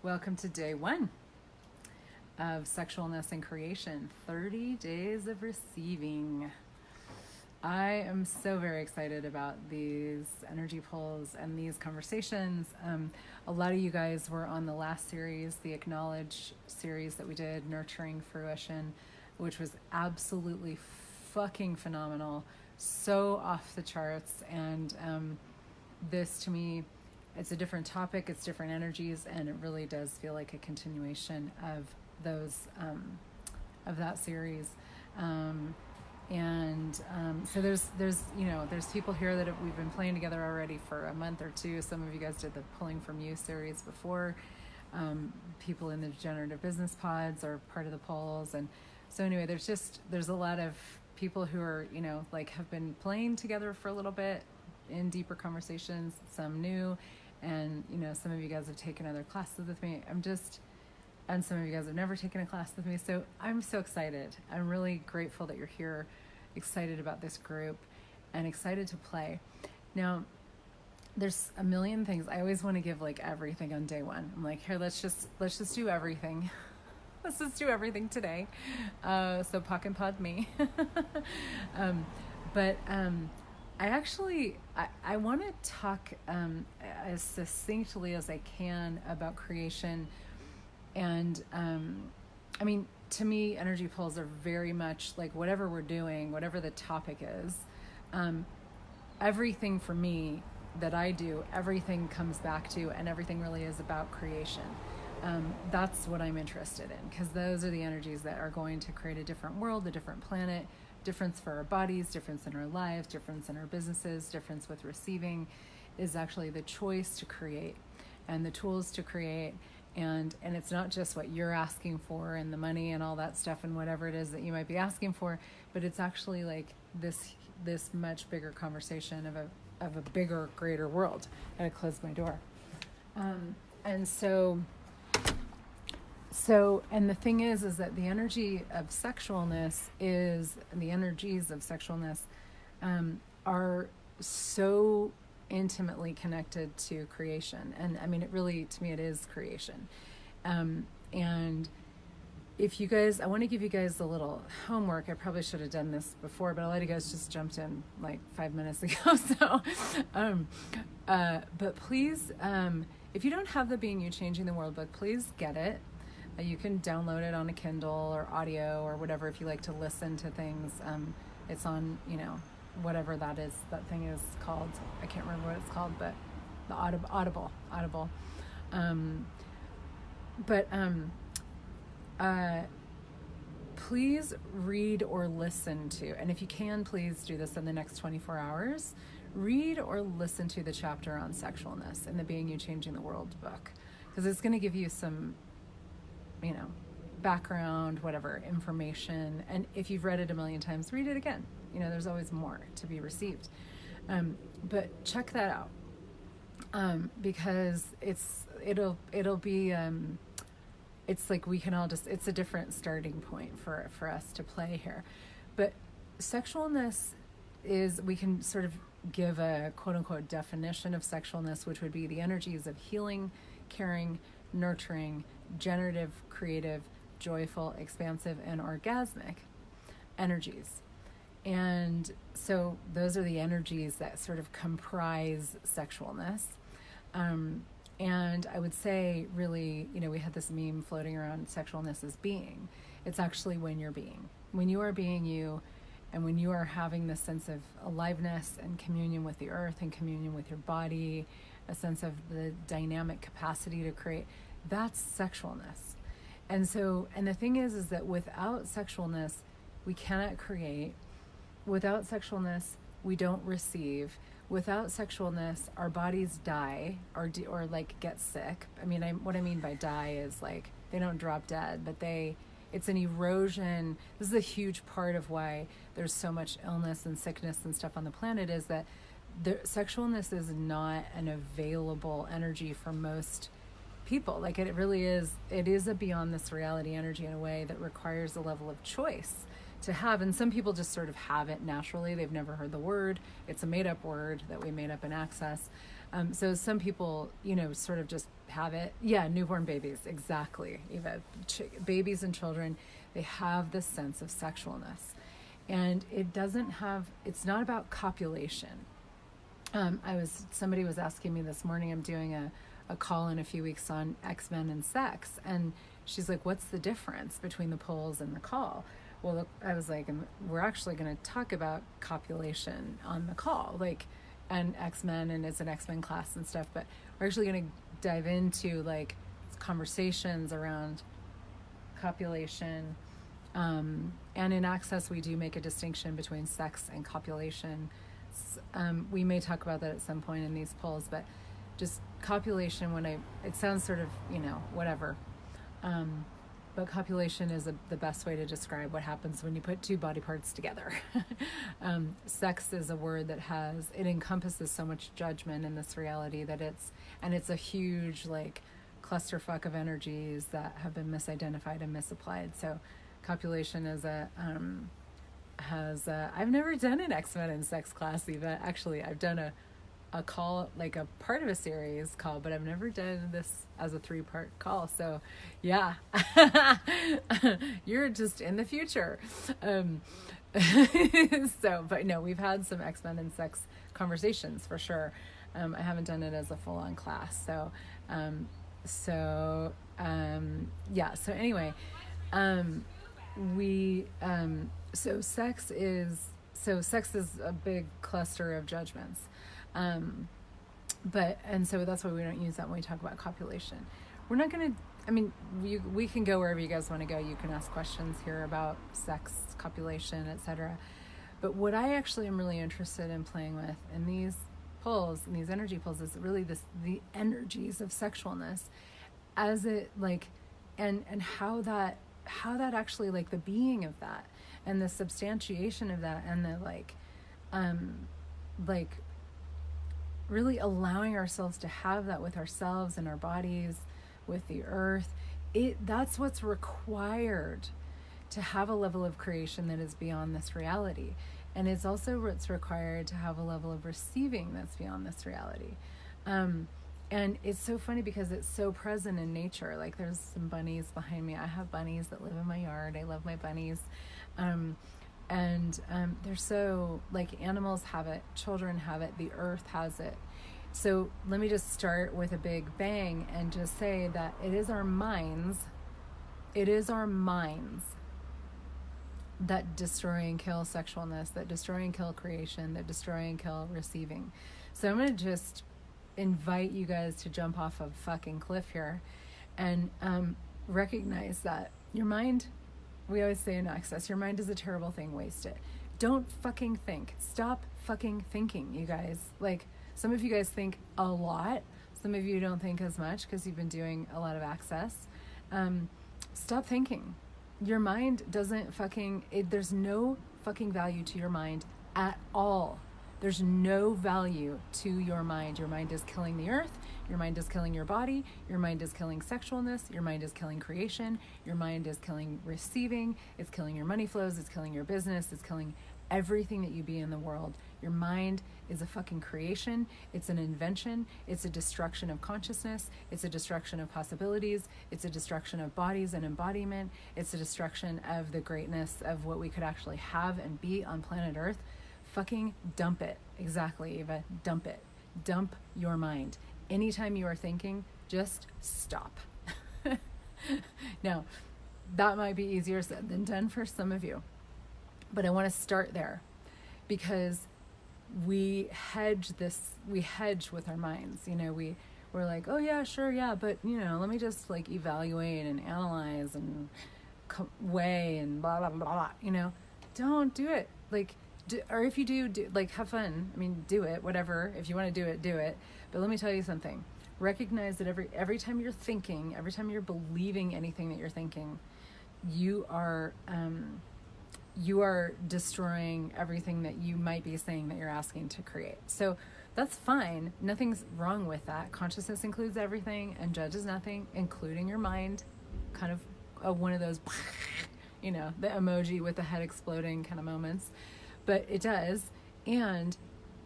Welcome to day 1 of Sexualness and Creation, 30 days of receiving. I am so very excited about these energy pulls and these conversations. A lot of you guys were on the last series, the Acknowledge series that we did, Nurturing Fruition, which was absolutely fucking phenomenal, so off the charts. And this to me, it's a different topic, it's different energies, and it really does feel like a continuation of those of that series. So there's people here that we've been playing together already for a month or two. Some of you guys did the Pulling From You series before. People in the Generative Business Pods are part of the polls, and so anyway, there's a lot of people who are have been playing together for a little bit in deeper conversations, some new, and some of you guys have taken other classes with me. And some of you guys have never taken a class with me, so I'm so excited. I'm really grateful that you're here, excited about this group, and excited to play. Now, there's a million things. I always want to give everything on day 1. I'm like, here, let's just do everything. Let's just do everything today. So pock and pod me. I want to talk as succinctly as I can about creation. And to me, energy pulls are very much like whatever we're doing, whatever the topic is. Everything for me that I do, everything comes back to, and everything really is about creation. That's what I'm interested in, because those are the energies that are going to create a different world, a different planet, difference for our bodies, difference in our lives, difference in our businesses, difference with receiving is actually the choice to create and the tools to create. And it's not just what you're asking for and the money and all that stuff and whatever it is that you might be asking for, but it's actually like this much bigger conversation of a bigger, greater world. I gotta close my door. And the thing is that the energy of sexualness the energies of sexualness are so intimately connected to creation. And it really, to me, it is creation. And if you guys, I want to give you guys a little homework. I probably should have done this before, but a lot of you guys just jumped in 5 minutes ago. So, but please, if you don't have the Being You Changing the World book, please get it. You can download it on a Kindle or audio or whatever if you like to listen to things. It's on, whatever that thing is called. I can't remember what it's called, but the Audible. Please read or listen to, and if you can, please do this in the next 24 hours. Read or listen to the chapter on sexualness in the Being You Changing the World book, because it's going to give you some background, whatever, information. And if you've read it a million times, read it again. There's always more to be received. But check that out. Because it'll be, it's like we can all it's a different starting point for us to play here. But sexualness we can sort of give a quote unquote definition of sexualness, which would be the energies of healing, caring, nurturing, generative, creative, joyful, expansive, and orgasmic energies. And so those are the energies that sort of comprise sexualness. And I would say, really, we had this meme floating around, sexualness is being. It's actually when you're being. When you are being you, and when you are having this sense of aliveness and communion with the earth and communion with your body, a sense of the dynamic capacity to create, that's sexualness. And the thing is that without sexualness, we cannot create. Without sexualness, we don't receive. Without sexualness, our bodies die or get sick. What I mean by die is they don't drop dead, but it's an erosion. This is a huge part of why there's so much illness and sickness and stuff on the planet, is that sexualness is not an available energy for most people. It really is. It is a beyond this reality energy in a way that requires a level of choice to have. And some people just sort of have it naturally. They've never heard the word. It's a made up word that we made up in Access. So some people, sort of just have it. Yeah, newborn babies, exactly, Eva. Babies and children, they have this sense of sexualness. And it's not about copulation. Somebody was asking me this morning, I'm doing a call in a few weeks on X-Men and sex. And she's like, what's the difference between the polls and the call? Well, I was like, we're actually going to talk about copulation on the call, and X-Men, and it's an X-Men class and stuff, but we're actually going to dive into conversations around copulation. And in Access, we do make a distinction between sex and copulation. We may talk about that at some point in these polls, but just copulation, it sounds sort of, whatever. But copulation is the best way to describe what happens when you put two body parts together. Sex is a word that it encompasses so much judgment in this reality that it's a huge clusterfuck of energies that have been misidentified and misapplied. So copulation is I've never done an X-Men and sex class, Eva. Actually, I've done a call, a part of a series call, but I've never done this as a 3-part call. So yeah, you're just in the future. But no, we've had some X-Men and sex conversations for sure. I haven't done it as a full-on class. So anyway, sex is a big cluster of judgments. So that's why we don't use that when we talk about copulation. We're not going to, we can go wherever you guys want to go. You can ask questions here about sex, copulation, etc. But what I actually am really interested in playing with in these pulls, in these energy pulls, is really the energies of sexualness as it and how that actually the being of that and the substantiation of that and the really allowing ourselves to have that with ourselves and our bodies, with the earth. That's what's required to have a level of creation that is beyond this reality. And it's also what's required to have a level of receiving that's beyond this reality. And it's so funny because it's so present in nature. There's some bunnies behind me. I have bunnies that live in my yard. I love my bunnies. They're so, animals have it, children have it, the earth has it. So let me just start with a big bang and just say that it is our minds that destroy and kill sexualness, that destroy and kill creation, that destroy and kill receiving. So I'm going to just invite you guys to jump off a fucking cliff here and recognize that your mind, we always say in Access, your mind is a terrible thing, waste it. Don't fucking think. Stop fucking thinking, you guys. Some of you guys think a lot. Some of you don't think as much because you've been doing a lot of Access. Stop thinking. Your mind doesn't there's no fucking value to your mind at all. There's no value to your mind. Your mind is killing the earth. Your mind is killing your body. Your mind is killing sexualness. Your mind is killing creation. Your mind is killing receiving. It's killing your money flows. It's killing your business. It's killing everything that you be in the world. Your mind is a fucking creation. It's an invention. It's a destruction of consciousness. It's a destruction of possibilities. It's a destruction of bodies and embodiment. It's a destruction of the greatness of what we could actually have and be on planet Earth. Fucking dump it. Exactly, Eva. Dump it. Dump your mind. Anytime you are thinking, just stop. Now, that might be easier said than done for some of you. But I want to start there because we hedge with our minds. We're like, oh yeah, sure, yeah, but let me just evaluate and analyze and weigh and blah, blah, blah, blah. Don't do it. Or if you do have fun. Do it, whatever. If you want to do it. But let me tell you something. Recognize that every time you're thinking, every time you're believing anything that you're thinking, you are destroying everything that you might be saying that you're asking to create. So that's fine. Nothing's wrong with that. Consciousness includes everything and judges nothing, including your mind. Kind of one of those, the emoji with the head exploding kind of moments. But it does. And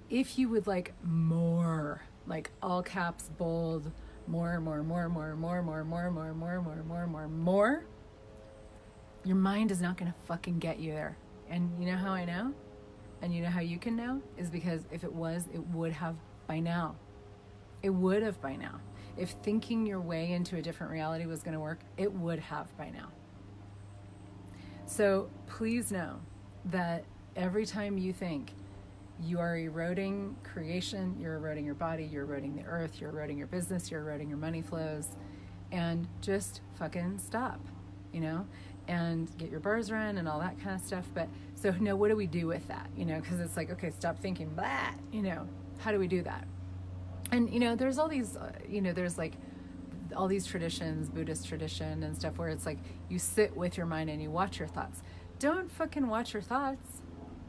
if you would like more like all caps, bold, more, your mind is not going to fucking get you there. And you know how I know? And you know how you can know? Is because if it was, it would have by now. It would have by now. If thinking your way into a different reality was going to work, it would have by now. So please know that every time you think you are eroding creation, you're eroding your body, you're eroding the earth, you're eroding your business, you're eroding your money flows, and just fucking stop, you know, and get your bars run and all that kind of stuff. But so now what do we do with that? You know, because it's like, okay, stop thinking that, you know, how do we do that? And, you know, there's all these, you know, there's like all these traditions, Buddhist tradition and stuff, where it's like you sit with your mind and you watch your thoughts. Don't fucking watch your thoughts.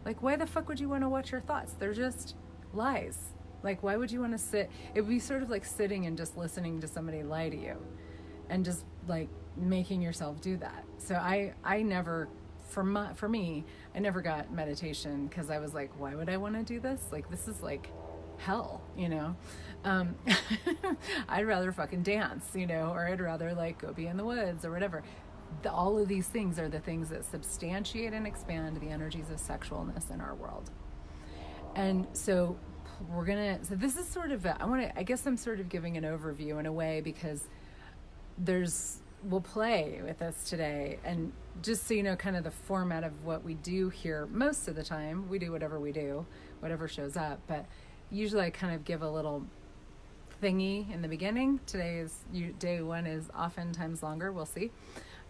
Like, why the fuck would you want to watch your thoughts? They're just lies. Like, why would you want to sit? It would be sort of like sitting and just listening to somebody lie to you and just like making yourself do that. So I never, for me, I never got meditation because I was like, why would I want to do this? Like, this is like hell, you know? I'd rather fucking dance, you know, or I'd rather like go be in the woods or whatever. All of these things are the things that substantiate and expand the energies of sexualness in our world. And so so this is sort of, I guess I'm sort of giving an overview in a way, because we'll play with this today. And just so you know, kind of the format of what we do here, most of the time, we do whatever we do, whatever shows up. But usually I kind of give a little thingy in the beginning. Day one is oftentimes longer, we'll see.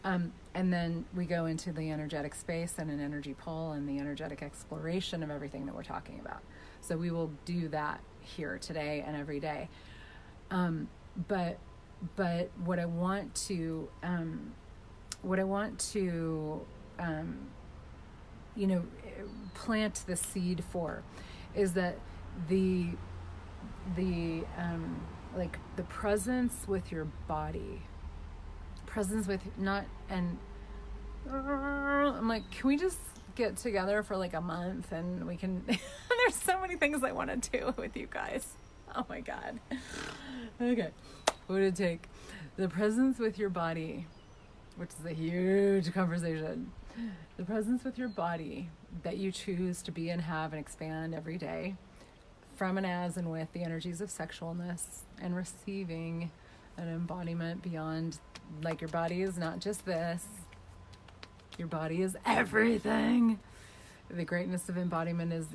And then we go into the energetic space and an energy pull and the energetic exploration of everything that we're talking about. So we will do that here today and every day. But what I want to, you know, plant the seed for is that like the presence with your body, presence with I'm like, can we just get together for like a month and we can there's so many things I want to do with you guys. Oh my God. Okay. What would it take? The presence with your body, which is a huge conversation. The presence with your body that you choose to be and have and expand every day, from and as and with the energies of sexualness, and receiving an embodiment beyond, like, your body is not just this. Your body is everything. The greatness of embodiment is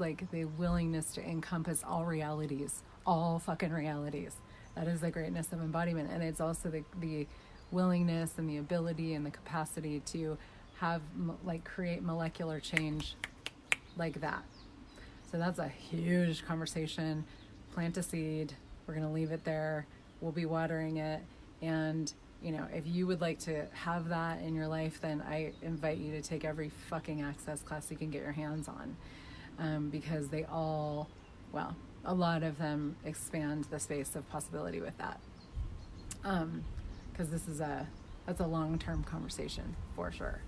like the willingness to encompass all realities, all fucking realities. That is the greatness of embodiment. And it's also the willingness and the ability and the capacity to have, like, create molecular change like that. So that's a huge conversation. Plant a seed. We're going to leave it there. We'll be watering it. And, you know, if you would like to have that in your life, then I invite you to take every fucking access class you can get your hands on. Because they all, well, a lot of them expand the space of possibility with that. Because that's a long-term conversation for sure.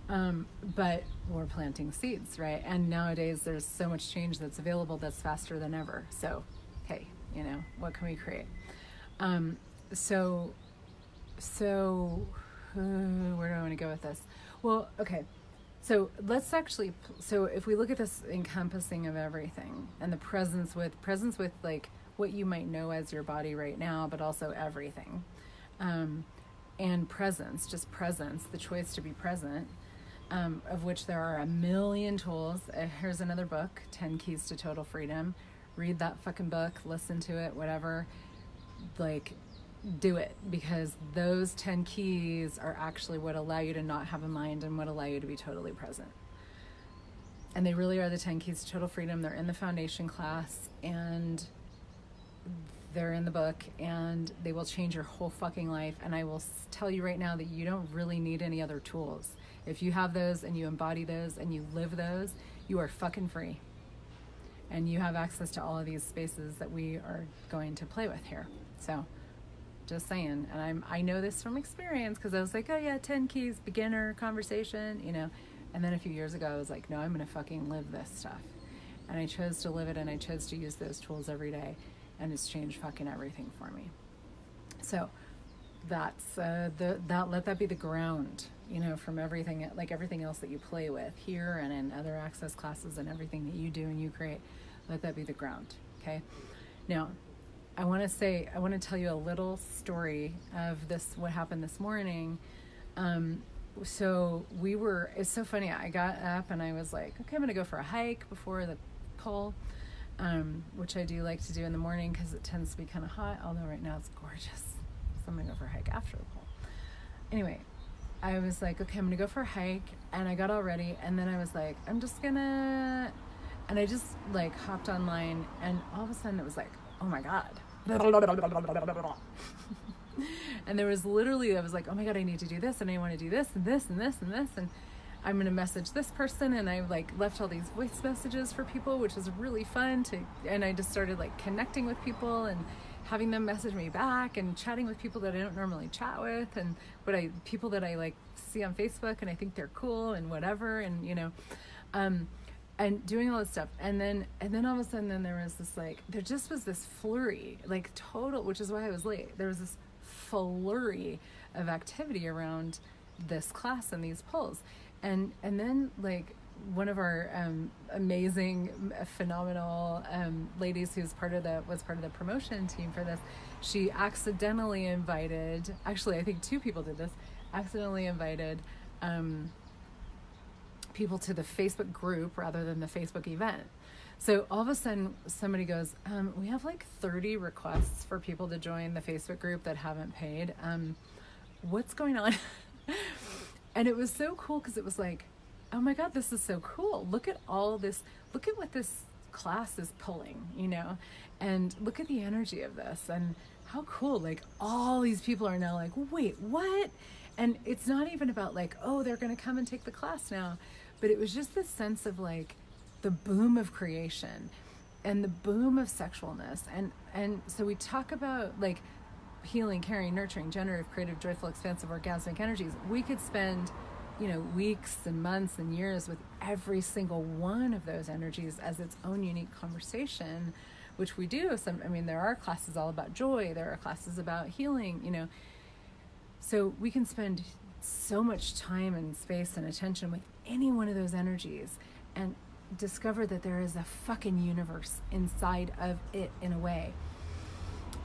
But we're planting seeds, right? And nowadays there's so much change that's available that's faster than ever. So, hey, you know, what can we create? So where do I want to go with this? Well, okay. So let's actually, so if we look at this encompassing of everything and the presence with like what you might know as your body right now, but also everything, and presence, just presence, the choice to be present, of which there are a million tools. Here's another book, 10 Keys to Total Freedom. Read that fucking book, listen to it, whatever, like, do it, because those 10 keys are actually what allow you to not have a mind and what allow you to be totally present. And they really are the 10 keys to total freedom. They're in the foundation class and they're in the book, and they will change your whole fucking life. And I will tell you right now that you don't really need any other tools. If you have those and you embody those and you live those, you are fucking free. And you have access to all of these spaces that we are going to play with here. So just saying. And I know this from experience, because I was like, oh yeah, 10 keys, beginner conversation, you know. And then a few years ago, I was like, no, I'm going to fucking live this stuff. And I chose to live it, and I chose to use those tools every day. and it's changed fucking everything for me. So that's let that be the ground, from everything, like everything else that you play with here and in other access classes and everything that you do and you create. Let that be the ground. Okay. Now, I want to tell you a little story of what happened this morning. So it's so funny. I got up and I was like, okay, I'm going to go for a hike before the poll, which I do like to do in the morning because it tends to be kind of hot, although right now it's gorgeous. So I'm going to go for a hike after the poll. Anyway, I was like, okay, I'm going to go for a hike, and I got all ready, and then I was like, and I just like hopped online, and all of a sudden it was like, oh my God. And there was literally, I was like, oh my God, I need to do this, and I want to do this and this and this and this, and I'm going to message this person, and I like left all these voice messages for people, which was really fun and I just started like connecting with people and having them message me back and chatting with people that I don't normally chat with, and people that I like see on Facebook and I think they're cool and whatever, and and doing all this stuff, and then all of a sudden, then there was this there just was this flurry, like total, which is why I was late. There was this flurry of activity around this class and these polls, and then like one of our amazing, phenomenal ladies who's was part of the promotion team for this, she accidentally invited, actually I think two people did this, accidentally invited people to the Facebook group rather than the Facebook event. So all of a sudden somebody goes, we have like 30 requests for people to join the Facebook group that haven't paid. What's going on? And it was so cool because it was like, oh my God, this is so cool. Look at all this. Look at what this class is pulling, and look at the energy of this and how cool. Like all these people are now like, wait, what? And it's not even about like, oh, they're going to come and take the class now. But it was just this sense of like the boom of creation and the boom of sexualness. And so we talk about like healing, caring, nurturing, generative, creative, joyful, expansive, orgasmic energies. We could spend, weeks and months and years with every single one of those energies as its own unique conversation, which we do. There are classes all about joy. There are classes about healing, So we can spend so much time and space and attention with any one of those energies and discover that there is a fucking universe inside of it in a way.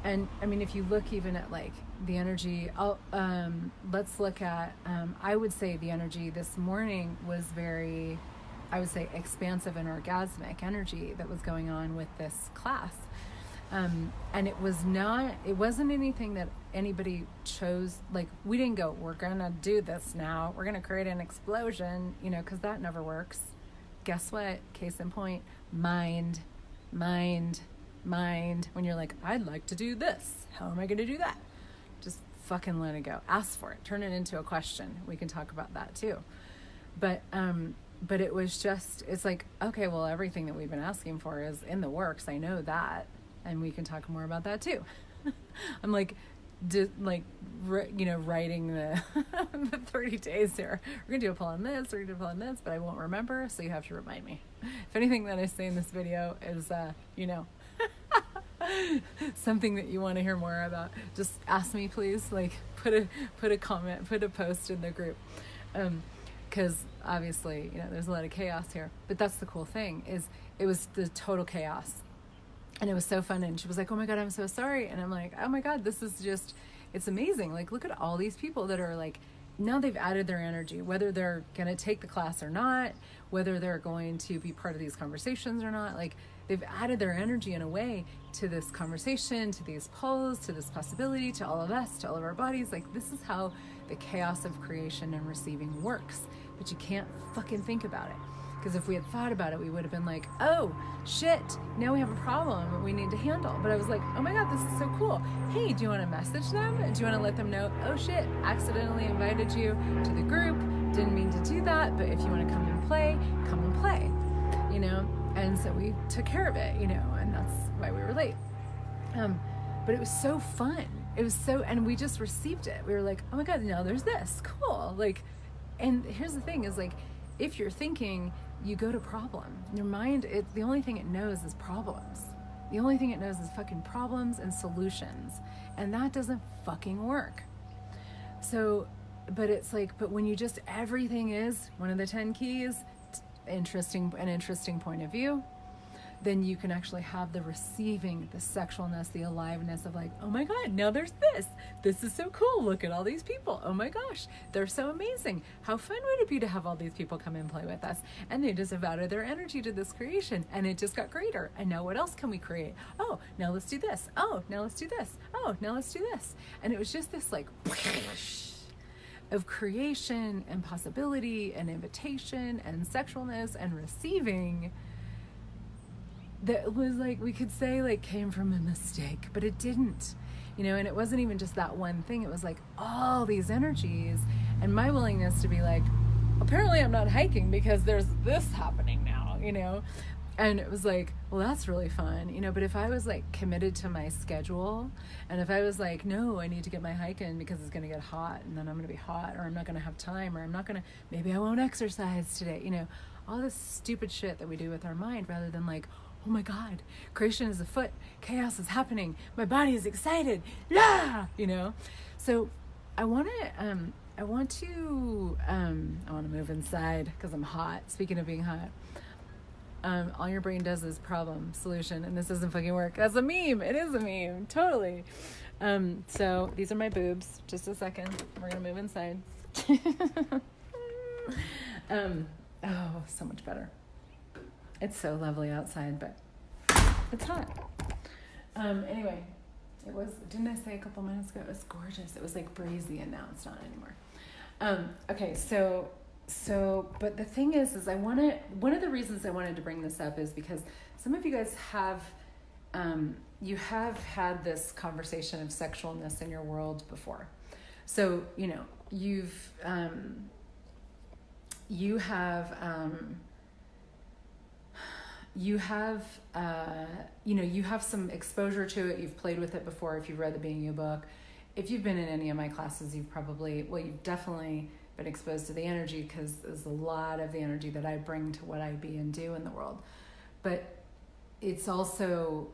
And if you look even at like the energy, let's look at, I would say the energy this morning was very, I would say expansive and orgasmic energy that was going on with this class. And it wasn't anything that anybody chose. Like we didn't go, we're going to do this now. We're going to create an explosion, cause that never works. Guess what? Case in point, mind. When you're like, I'd like to do this. How am I going to do that? Just fucking let it go. Ask for it. Turn it into a question. We can talk about that too. But it was just, it's like, okay, well, everything that we've been asking for is in the works. I know that. And we can talk more about that too. I'm like, writing the 30 days here. We're going to do a poll on this, we're going to do a poll on this, but I won't remember, so you have to remind me. If anything that I say in this video is, something that you want to hear more about, just ask me, please. Like, put a comment, put a post in the group. Because obviously, there's a lot of chaos here. But that's the cool thing, is it was the total chaos. And it was so fun. And she was like, oh my God, I'm so sorry. And I'm like, oh my God, this is just, it's amazing. Like, look at all these people that are like, now they've added their energy, whether they're going to take the class or not, whether they're going to be part of these conversations or not. Like, they've added their energy in a way to this conversation, to these polls, to this possibility, to all of us, to all of our bodies. Like, this is how the chaos of creation and receiving works. But you can't fucking think about it. Because if we had thought about it, we would have been like, oh, shit, now we have a problem that we need to handle. But I was like, oh my God, this is so cool. Hey, do you want to message them? Do you want to let them know, oh shit, accidentally invited you to the group. Didn't mean to do that, but if you want to come and play, come and play. And so we took care of it, and that's why we were late. But it was so fun. It was so, and we just received it. We were like, oh my God, now there's this. Cool. Like, and here's the thing is like, if you're thinking, you go to problem. Your mind, the only thing it knows is problems. The only thing it knows is fucking problems and solutions. And that doesn't fucking work. So, but it's like, but when you just, everything is one of the 10 keys, an interesting point of view, then you can actually have the receiving, the sexualness, the aliveness of like, oh my God, now there's this. This is so cool. Look at all these people. Oh my gosh, they're so amazing. How fun would it be to have all these people come and play with us? And they just devoted their energy to this creation, and it just got greater. And now what else can we create? Oh, now let's do this. Oh, now let's do this. Oh, now let's do this. And it was just this like of creation and possibility and invitation and sexualness and receiving that was like, we could say like came from a mistake, but it didn't, you know. And it wasn't even just that one thing. It was like all these energies, and my willingness to be like, apparently I'm not hiking because there's this happening now, you know. And it was like, well, that's really fun, you know. But if I was like committed to my schedule, and if I was like, no, I need to get my hike in because it's going to get hot, and then I'm going to be hot, or I'm not going to have time, or I'm not going to, maybe I won't exercise today, you know, all this stupid shit that we do with our mind, rather than like, oh my God, creation is afoot, chaos is happening, my body is excited, yeah, you know. So I want to move inside because I'm hot. Speaking of being hot, all your brain does is problem, solution, and this doesn't fucking work. That's a meme. It is a meme, totally. So these are my boobs. Just a second, we're gonna move inside. Oh, so much better. It's so lovely outside, but it's hot. Anyway, it was, didn't I say a couple minutes ago, it was gorgeous. It was like breezy, and now it's not anymore. Okay, so, but the thing is one of the reasons I wanted to bring this up is because some of you guys have, you have had this conversation of sexualness in your world before. So, you know, you have some exposure to it. You've played with it before. If you've read the Being You book, if you've been in any of my classes, you've definitely been exposed to the energy, because there's a lot of the energy that I bring to what I be and do in the world. But it's also,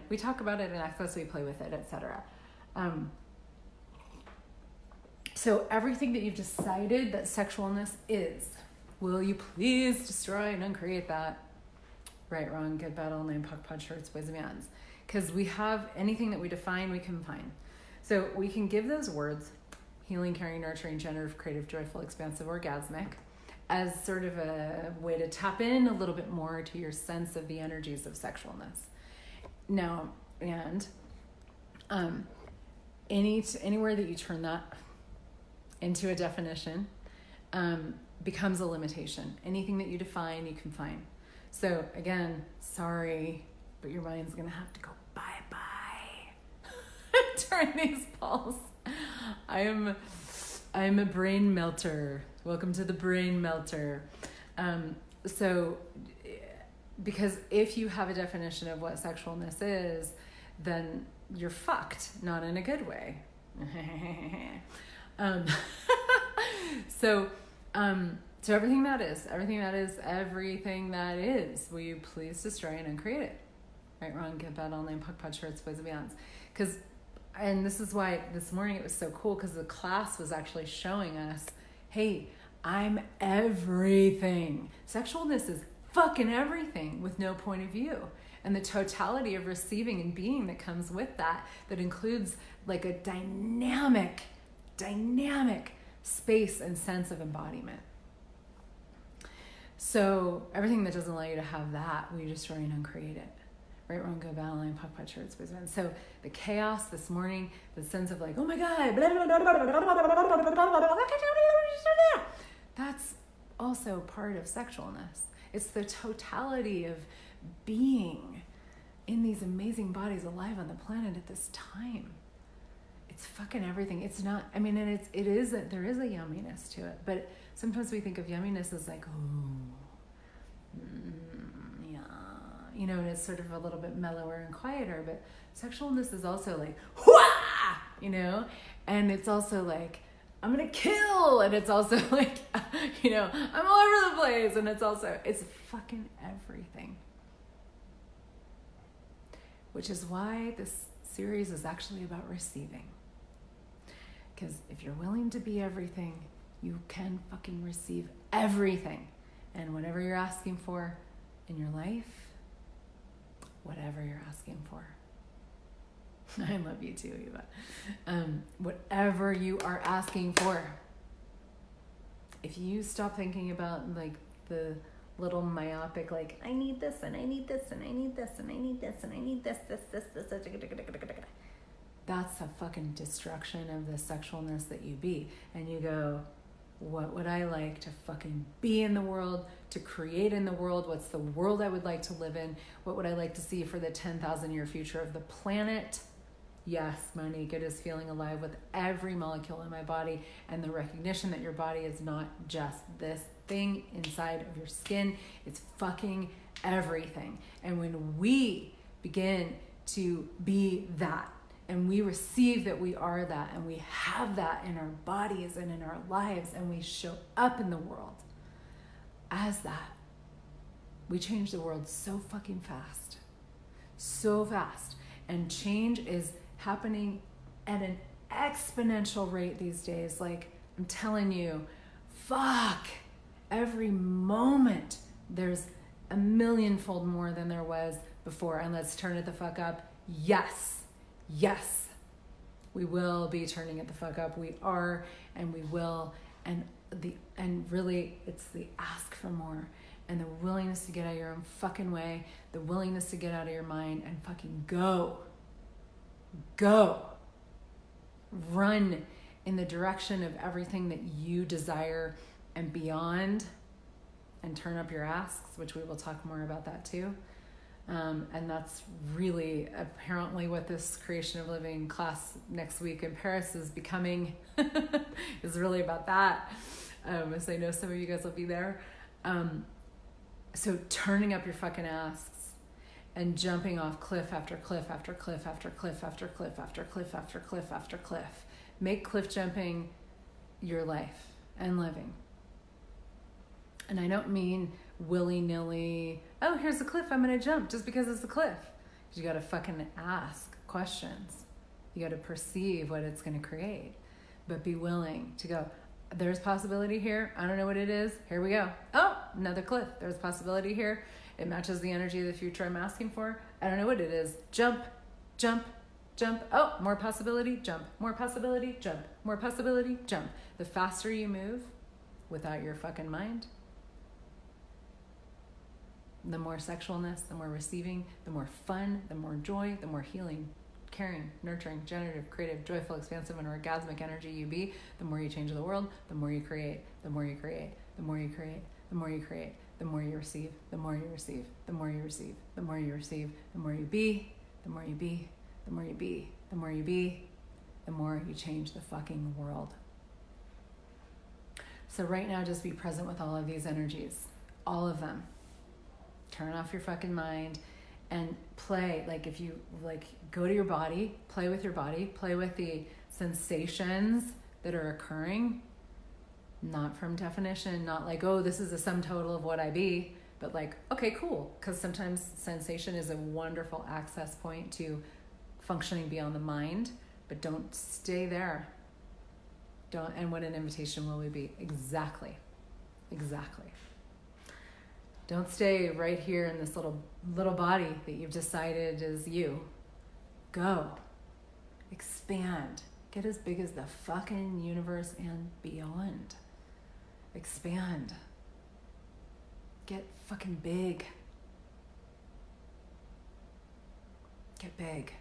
we talk about it in access, we play with it, etc. So everything that you've decided that sexualness is, will you please destroy and uncreate that? Right, wrong, good, bad, all, name, puck, punch, shirts, boys, and beyonds. Because we have anything that we define, we can find. So we can give those words, healing, caring, nurturing, generative, creative, joyful, expansive, orgasmic, as sort of a way to tap in a little bit more to your sense of the energies of sexualness. Now, and anywhere that you turn that into a definition becomes a limitation. Anything that you define, you can find. So again, sorry, but your mind's gonna have to go bye-bye during these calls. I'm a brain melter. Welcome to the brain melter. So, because if you have a definition of what sexualness is, then you're fucked, not in a good way. So everything that is, will you please destroy and uncreate it? Right, wrong, good, bad, all, name, puck, punch, shirts, boys, and beyonds. And this is why this morning it was so cool, because the class was actually showing us, hey, I'm everything. Sexualness is fucking everything with no point of view. And the totality of receiving and being that comes with that includes like a dynamic space and sense of embodiment. So everything that doesn't allow you to have that, we destroy and uncreate it. Right, wrong, good, bad, line, puck, punch, shirts, boys, and beyonds. So the chaos this morning, the sense of like, oh my God, that's also part of sexualness. It's the totality of being in these amazing bodies alive on the planet at this time. It's fucking everything. It's not, I mean, and there is a yumminess to it, but sometimes we think of yumminess as like, yeah, you know, and it's sort of a little bit mellower and quieter, but sexualness is also like, whah, you know, and it's also like, I'm going to kill, and it's also like, you know, I'm all over the place, and it's fucking everything. which is why this series is actually about receiving. Because if you're willing to be everything, you can fucking receive everything. And whatever you're asking for in your life, whatever you're asking for. I love you too, Eva. Whatever you are asking for. If you stop thinking about like the little myopic, like, I need this and I need this and I need this and I need this and I need this. That's a fucking destruction of the sexualness that you be. And you go, what would I like to fucking be in the world, to create in the world? What's the world I would like to live in? What would I like to see for the 10,000 year future of the planet? Yes, my naked is feeling alive with every molecule in my body, and the recognition that your body is not just this thing inside of your skin. It's fucking everything. And when we begin to be that, and we receive that we are that, and we have that in our bodies and in our lives, and we show up in the world as that, we change the world so fucking fast. So fast. And change is happening at an exponential rate these days. Like, I'm telling you, fuck, every moment there's a millionfold more than there was before. And let's turn it the fuck up. Yes, we will be turning it the fuck up. We are, and we will. And really, it's the ask for more, and the willingness to get out of your own fucking way, the willingness to get out of your mind and fucking go. Run in the direction of everything that you desire and beyond, and turn up your asks, which we will talk more about that too. And that's really apparently what this Creation of Living class next week in Paris is becoming, is really about that. As I know some of you guys will be there. So turning up your fucking asks and jumping off cliff after cliff after cliff after cliff after cliff after cliff after cliff after cliff. Make cliff jumping your life and living. And I don't mean willy-nilly, oh, here's a cliff, I'm going to jump just because it's a cliff. You got to fucking ask questions. You got to perceive what it's going to create. But be willing to go, there's possibility here. I don't know what it is. Here we go. Oh, another cliff. There's possibility here. It matches the energy of the future I'm asking for. I don't know what it is. Jump, jump, jump. Oh, more possibility, jump. More possibility, jump. More possibility, jump. The faster you move without your fucking mind, the more sexualness, the more receiving, the more fun, the more joy, the more healing, caring, nurturing, generative, creative, joyful, expansive, and orgasmic energy you be. The more you change the world, the more you create, the more you create, the more you create, the more you create, the more you receive, the more you receive, the more you receive, the more you receive, the more you be, the more you be, the more you be, the more you be, the more you change the fucking world. So right now, just be present with all of these energies, all of them. Turn off your fucking mind and play. Like, if you like, go to your body, play with your body, play with the sensations that are occurring, not from definition, not like, oh, this is a sum total of what I be, but like, okay, cool. Because sometimes sensation is a wonderful access point to functioning beyond the mind, but don't stay there. Don't. And what an invitation will we be? Exactly. Don't stay right here in this little body that you've decided is you. Go. Expand. Get as big as the fucking universe and beyond. Expand. Get fucking big. Get big.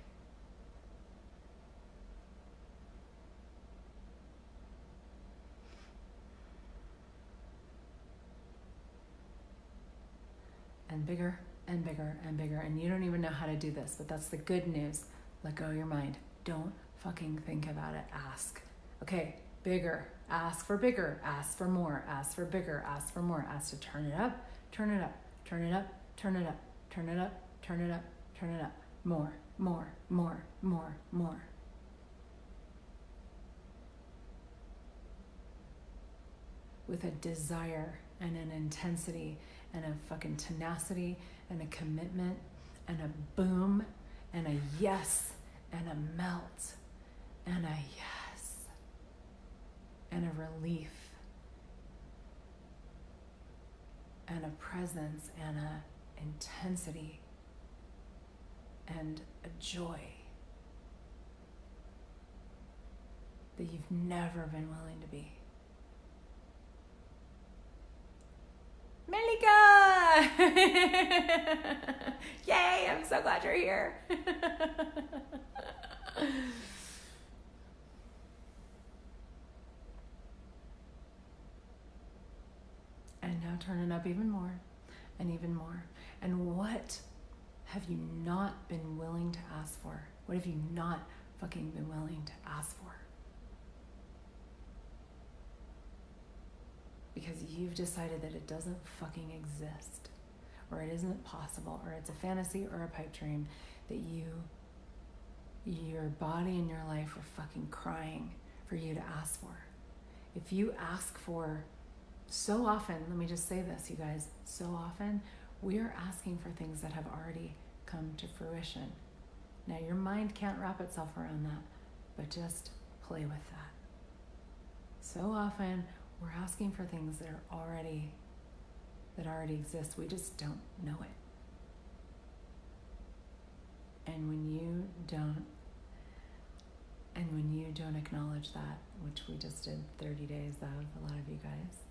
And bigger and bigger and bigger. And you don't even know how to do this, but that's the good news. Let go of your mind. Don't fucking think about it. Ask. Okay, bigger. Ask for bigger. Ask for more. Ask for bigger. Ask for more. Ask to turn it up. Turn it up. Turn it up. Turn it up. Turn it up. Turn it up. Turn it up. More. More. More. More. More. With a desire and an intensity and a fucking tenacity and a commitment and a boom and a yes, and a melt, and a yes, and a relief, and a presence, and a intensity, and a joy that you've never been willing to be. Melika! Yay, I'm so glad you're here. And now turn it up even more and even more. And what have you not been willing to ask for? What have you not fucking been willing to ask for? Because you've decided that it doesn't fucking exist, or it isn't possible, or it's a fantasy or a pipe dream that your body and your life are fucking crying for you to ask for. If you ask for, so often, let me just say this, you guys, so often we are asking for things that have already come to fruition. Now your mind can't wrap itself around that, but just play with that. So often we're asking for things that already exist. We just don't know it. And when you don't acknowledge that, which we just did 30 days of, a lot of you guys,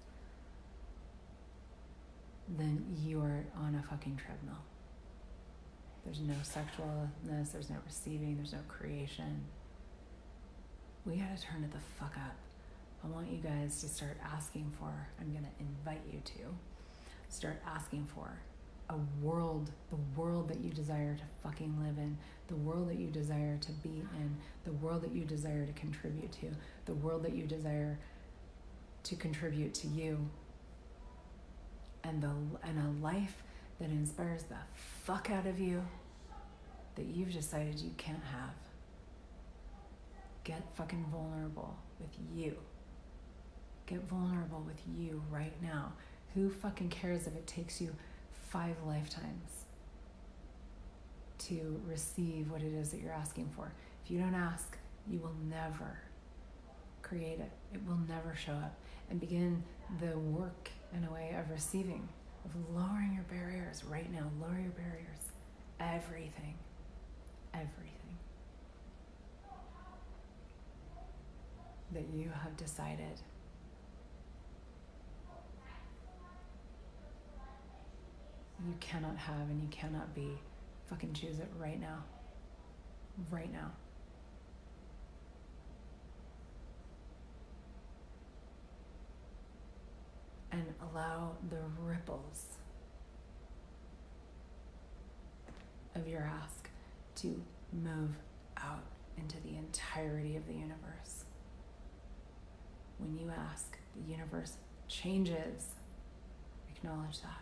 then you're on a fucking treadmill. There's no sexualness, there's no receiving, there's no creation. We gotta turn it the fuck up. I want you guys to start asking for, I'm gonna invite you to start asking for a world, the world that you desire to fucking live in, the world that you desire to be in, the world that you desire to contribute to, the world that you desire to contribute to you, and a life that inspires the fuck out of you that you've decided you can't have. Get fucking vulnerable with you. Get vulnerable with you right now. Who fucking cares if it takes you 5 lifetimes to receive what it is that you're asking for? If you don't ask, you will never create it. It will never show up. And begin the work, in a way, of receiving, of lowering your barriers right now. Lower your barriers. Everything. Everything that you have decided you cannot have and you cannot be, fucking choose it right now. Right now. And allow the ripples of your ask to move out into the entirety of the universe. When you ask, the universe changes. Acknowledge that.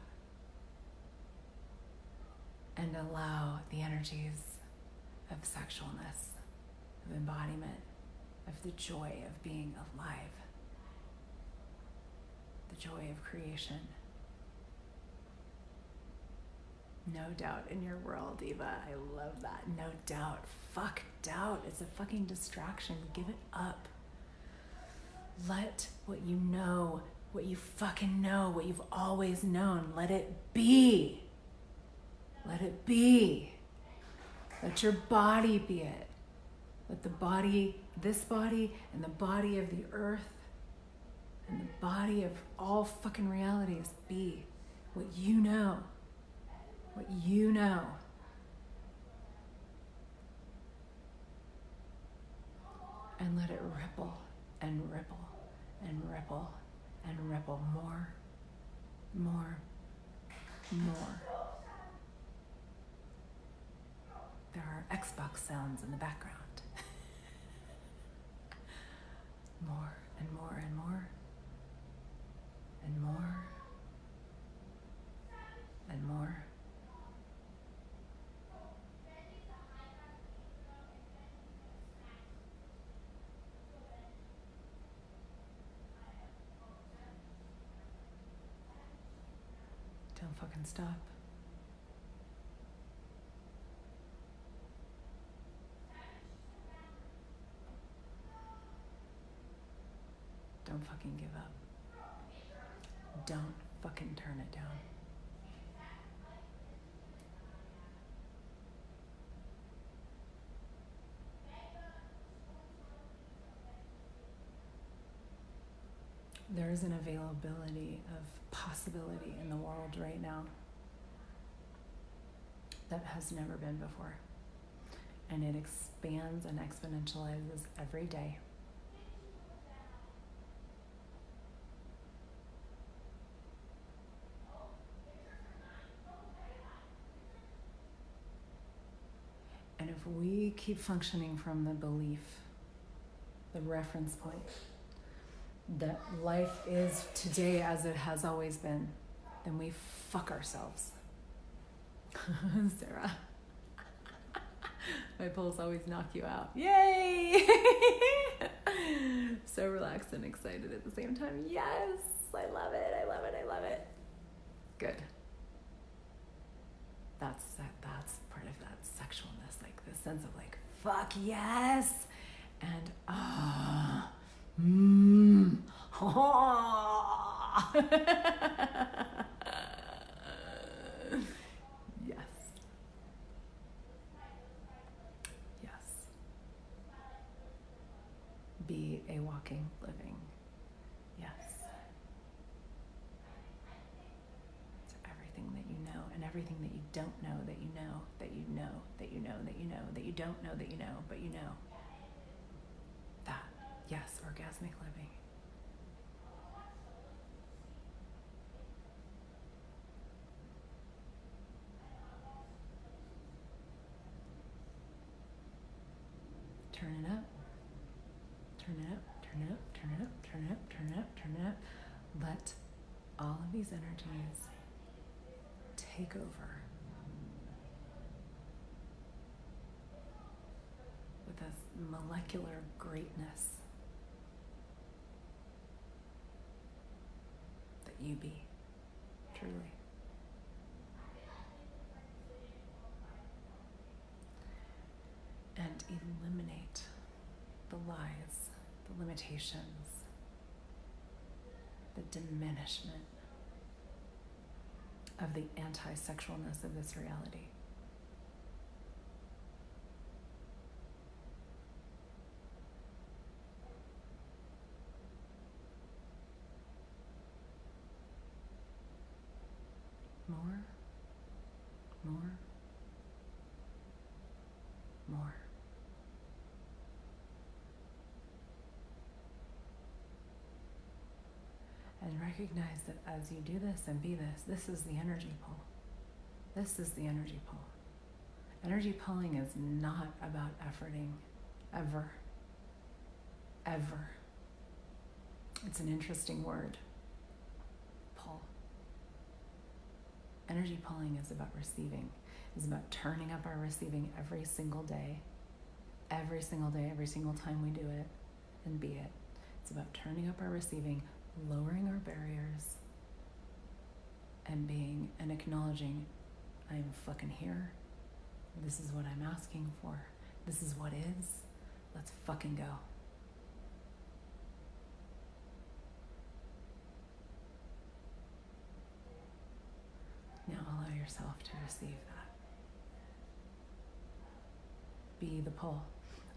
And allow the energies of sexualness, of embodiment, of the joy of being alive, the joy of creation. No doubt in your world, Eva. I love that. No doubt. Fuck doubt. It's a fucking distraction. Give it up. Let what you know, what you fucking know, what you've always known, let it be. Let it be. Let your body be it. Let the body, this body, and the body of the earth, and the body of all fucking realities be what you know. What you know. And let it ripple and ripple and ripple and ripple more, more, more. There are Xbox sounds in the background. More and more and more and more and more. Don't fucking stop. Don't fucking give up. Don't fucking turn it down. There is an availability of possibility in the world right now that has never been before. And it expands and exponentializes every day. And if we keep functioning from the belief, the reference point, that life is today as it has always been, then we fuck ourselves. Sarah. My pulls always knock you out. Yay! So relaxed and excited at the same time. Yes! I love it. I love it. I love it. Good. That's part of that sexualness, like the sense of like, fuck yes! And yes. Yes. Be a walking, living yes. To everything that you know and everything that you don't know that you know, that you know, that you know, that you know, that you don't know that you know, but you know. That, yes, orgasmic living. Turn it up. Turn it up, turn it up, turn it up, turn it up, turn it up, turn it up. Let all of these energies take over with this molecular greatness that you be, truly. And eliminate the lies, the limitations, the diminishment of the anti-sexualness of this reality. More, more, more. And recognize that as you do this and be this is the energy pull. This is the energy pull. Energy pulling is not about efforting, ever. Ever. It's an interesting word. Pull. Energy pulling is about receiving. It's about turning up our receiving every single day. Every single day, every single time we do it, and be it. It's about turning up our receiving, lowering our barriers, and being and acknowledging, I'm fucking here. This is what I'm asking for. This is what is. Let's fucking go. Now allow yourself to receive that. Be the pull.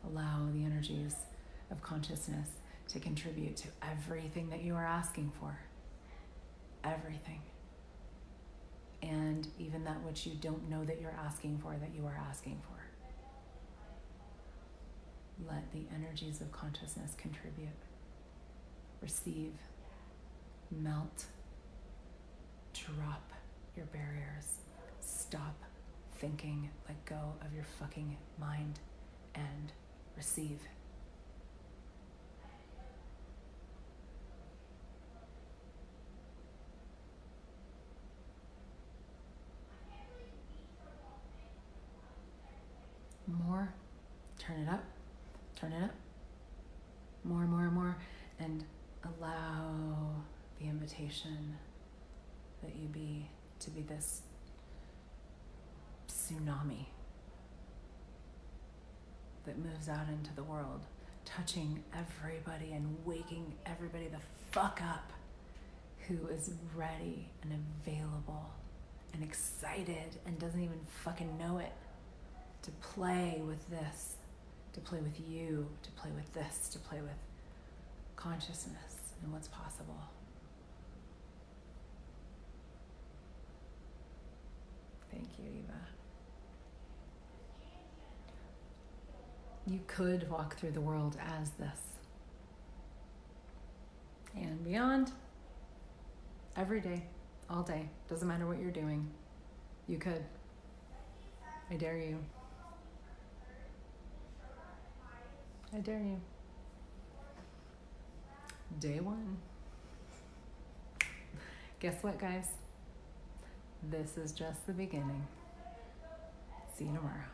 Allow the energies of consciousness to contribute to everything that you are asking for. Everything. And even that which you don't know that you're asking for, that you are asking for. Let the energies of consciousness contribute. Receive. Melt. Drop your barriers. Stop thinking. Let go of your fucking mind and receive. More. Turn it up. Turn it up. More, more, more. And allow the invitation that you be to be this tsunami that moves out into the world, touching everybody and waking everybody the fuck up who is ready and available and excited and doesn't even fucking know it to play with this, to play with you, to play with this, to play with consciousness and what's possible. Thank you, Eva. You could walk through the world as this. And beyond, every day, all day, doesn't matter what you're doing, you could. I dare you. I dare you. Day one. Guess what, guys? This is just the beginning. See you tomorrow.